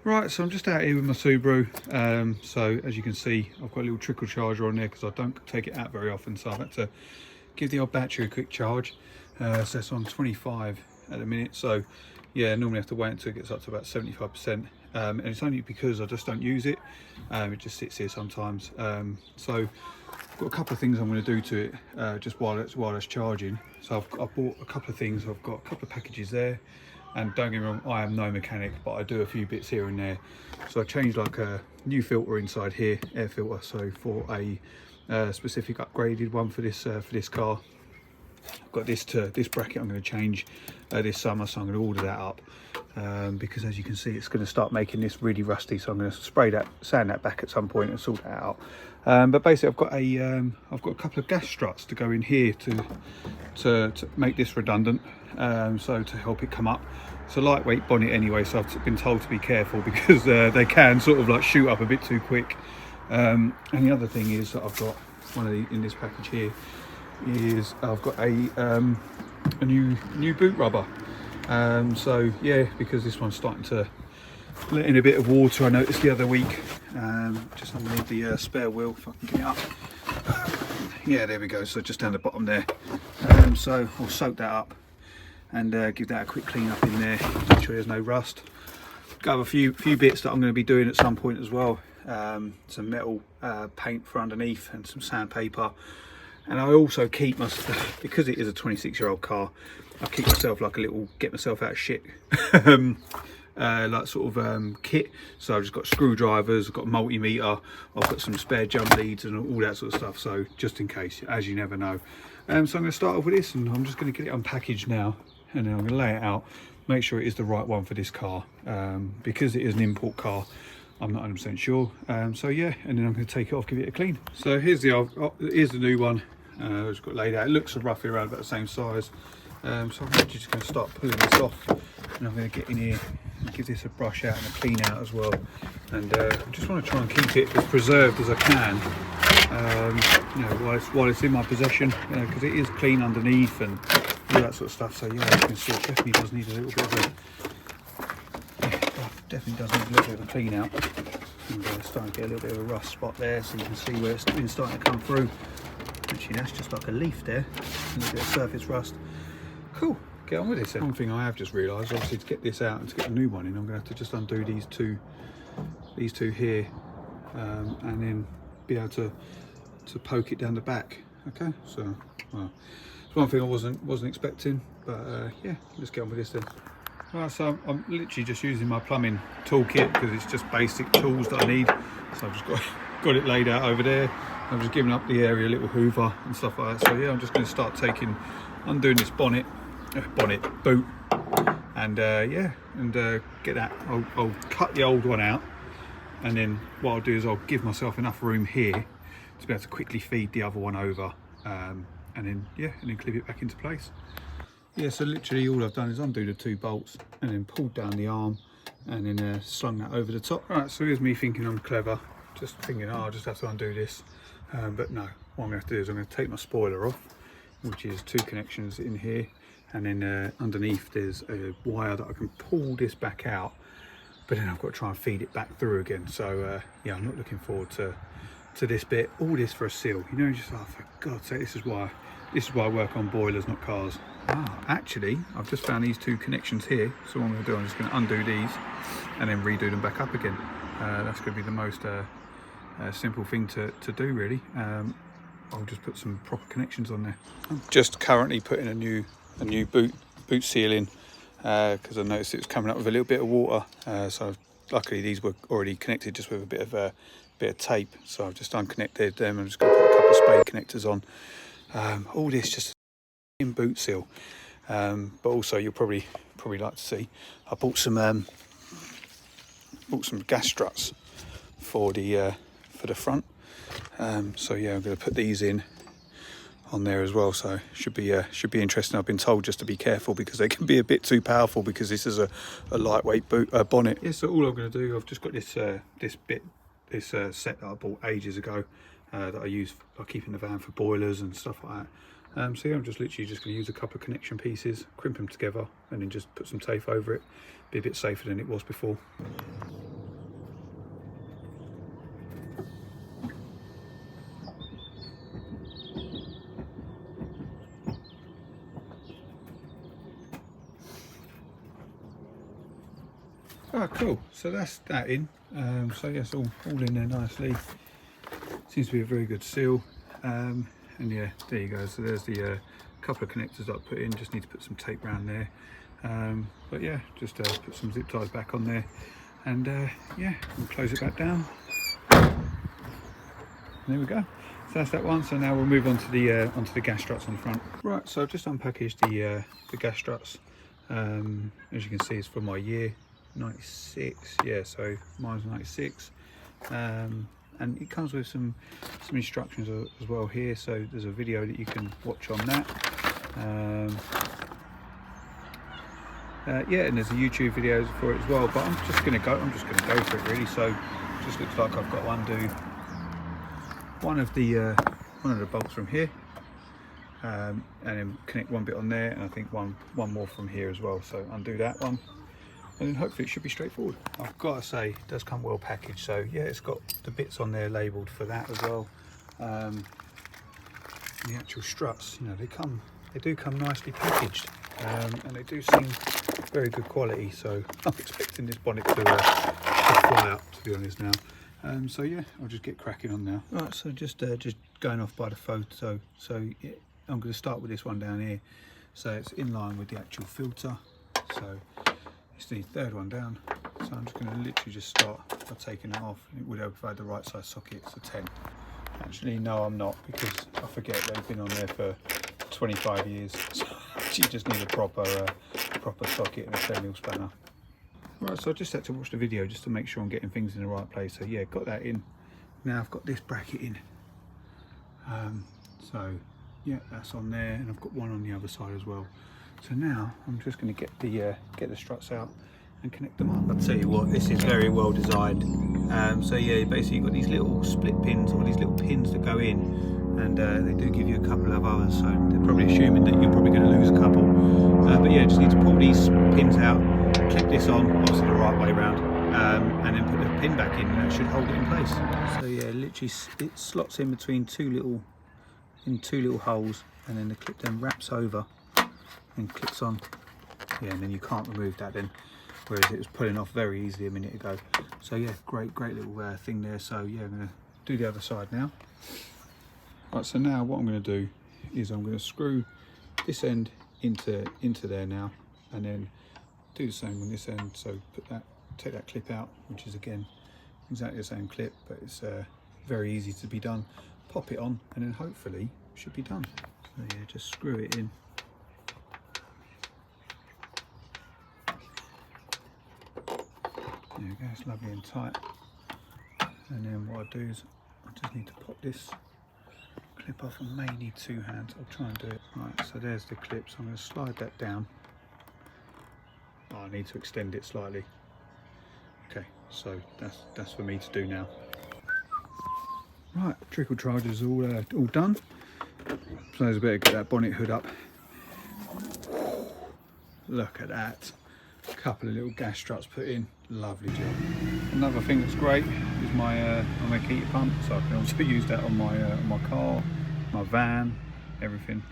Right, so I'm just out here with my Subaru. So as you can see, I've got a little trickle charger on there because I don't take it out very often. So I've had to give the old battery a quick charge. So it's on 25 at the minute. So yeah, normally I have to wait until it gets up to about 75%. And it's only because I just don't use it. It just sits here sometimes. So I've got a couple of things I'm going to do to it just while it's charging. So I've bought a couple of things. I've got a couple of packages there. And don't get me wrong, I am no mechanic, but I do a few bits here and there. So I changed like a new filter inside here, air filter. So for a specific upgraded one for this car, I've got this bracket I'm going to change this summer, so I'm going to order that up because as you can see, it's going to start making this really rusty. So I'm going to sand that back at some point and sort that out. But basically, I've got a couple of gas struts to go in here to make this redundant. So to help it come up. It's a lightweight bonnet anyway, so I've been told to be careful because they can sort of like shoot up a bit too quick. And the other thing is that I've got one of the in this package here is I've got a new boot rubber. So yeah, because this one's starting to let in a bit of water. I noticed the other week. Just underneath the spare wheel, if I can get it up. Yeah, there we go. So just down the bottom there. So I'll soak that up and give that a quick clean up in there, make sure there's no rust. Got a few bits that I'm going to be doing at some point as well. Some metal paint for underneath and some sandpaper. And I also keep myself, because it is a 26-year-old car, I keep myself like a little get myself out of shit like sort of kit. So I've just got screwdrivers, I've got a multimeter, I've got some spare jump leads and all that sort of stuff. So just in case, as you never know. So I'm going to start off with this, and I'm just going to get it unpackaged now, and then I'm going to lay it out, make sure it is the right one for this car, because it is an import car. I'm not 100% sure. So yeah, and then I'm going to take it off, give it a clean. So here's the new one. It's got laid out. It looks roughly around about the same size. So I'm actually just going to start pulling this off, and I'm going to get in here and give this a brush out and a clean out as well. And I just want to try and keep it as preserved as I can, you know, while it's in my possession, because it is clean underneath and all that sort of stuff. So yeah, as you can see, it definitely does need a little bit of a clean out. And starting to get a little bit of a rust spot there, so you can see where it's been starting to come through. Actually, that's just like a leaf there, a little bit of surface rust. Cool, get on with this then. One thing I have just realised, obviously to get this out and to get a new one in, I'm going to have to just undo these two here, and then be able to poke it down the back. Okay, so well, it's one thing I wasn't expecting, but yeah, let's get on with this then. Right, so I'm literally just using my plumbing toolkit because it's just basic tools that I need. So I've just got it laid out over there. I'm just giving up the area a little hoover and stuff like that. So yeah, I'm just going to start undoing this boot, and yeah, and get that. I'll cut the old one out, and then what I'll do is I'll give myself enough room here to be able to quickly feed the other one over, and then yeah, and then clip it back into place. Yeah, so literally all I've done is undo the two bolts and then pulled down the arm and then slung that over the top. Right, so here's me thinking I'm clever, just thinking, oh, I'll just have to undo this. But no, what I'm going to have to do is I'm going to take my spoiler off, which is two connections in here, and then underneath there's a wire that I can pull this back out, but then I've got to try and feed it back through again. So yeah, I'm not looking forward to this bit. All this for a seal, you know, just, oh, for God's sake, this is why I work on boilers, not cars. Actually, I've just found these two connections here, so what I'm going to do, I'm just going to undo these and then redo them back up again. That's going to be the most simple thing to do, really. I'll just put some proper connections on there. I'm just currently putting a new boot seal in because I noticed it was coming up with a little bit of water. So luckily these were already connected just with a bit of tape. So I've just unconnected them. I'm just going to put a couple of spade connectors on. All this just in boot seal, but also you'll probably like to see I bought some gas struts for the front. So yeah, I'm going to put these in on there as well. So should be interesting. I've been told just to be careful because they can be a bit too powerful because this is a lightweight bonnet. Yeah, so all I'm going to do, I've just got this set that I bought ages ago that I use for keeping the van for boilers and stuff like that. So yeah, I'm just literally just going to use a couple of connection pieces, crimp them together, and then just put some tape over it. Be a bit safer than it was before. Ah, cool. So that's that in. So yes, all in there nicely. Seems to be a very good seal. And yeah, there you go. So there's the couple of connectors that I put in. Just need to put some tape around there. But yeah, just put some zip ties back on there, and yeah, we'll close it back down. And there we go. So that's that one. So now we'll move on to the gas struts on the front. Right. So I've just unpackaged the gas struts. As you can see, it's for my year 96. Yeah, so mine's 96. And it comes with some instructions as well here, so there's a video that you can watch on that. Yeah, and there's a YouTube video for it as well, but I'm just gonna go for it really. So it just looks like I've got to undo one of the bolts from here, and then connect one bit on there, and I think one more from here as well. So undo that one, and then hopefully it should be straightforward. I've got to say, it does come well packaged, so yeah, it's got the bits on there labelled for that as well. The actual struts, you know, they do come nicely packaged, and they do seem very good quality, so I'm expecting this bonnet to fly up, to be honest now. So yeah, I'll just get cracking on now. Right, so just going off by the photo, so yeah, I'm going to start with this one down here. So it's in line with the actual filter, so it's the third one down. So I'm just going to literally just start by taking it off. It would help if I had the right size socket. It's a 10. Actually, no, I'm not, because I forget they've been on there for 25 years. So you just need a proper socket and a 10mm spanner. Right, so I just had to watch the video just to make sure I'm getting things in the right place. So yeah, got that in. Now I've got this bracket in. So yeah, that's on there, and I've got one on the other side as well. So now I'm just going to get the struts out and connect them up. I'll tell you what, this is very well designed. So yeah, basically you've got these little split pins, or these little pins that go in, and they do give you a couple of others, so they're probably assuming that you're probably going to lose a couple. But yeah, just need to pull these pins out, clip this on, obviously the right way around, and then put the pin back in, and that should hold it in place. So yeah, literally it slots in between two little holes, and then the clip then wraps over and clicks on. Yeah, and then you can't remove that then, whereas it was pulling off very easily a minute ago. So yeah, great little thing there. So yeah, I'm going to do the other side now. Right, so now what I'm going to do is I'm going to screw this end into there now, and then do the same on this end. So take that clip out, which is again exactly the same clip, but it's very easy to be done. Pop it on, and then hopefully it should be done. So yeah, just screw it in. There we go, it's lovely and tight. And then what I do is I just need to pop this clip off. I may need two hands, I'll try and do it. Right, so there's the clip, so I'm going to slide that down. Oh, I need to extend it slightly. Okay, so that's for me to do now. Right, trickle charge is all done. So there's a bit to get that bonnet hood up. Look at that. A couple of little gas struts put in. Lovely job. Another thing that's great is my heater pump, so I can also use that on my car, my van, everything.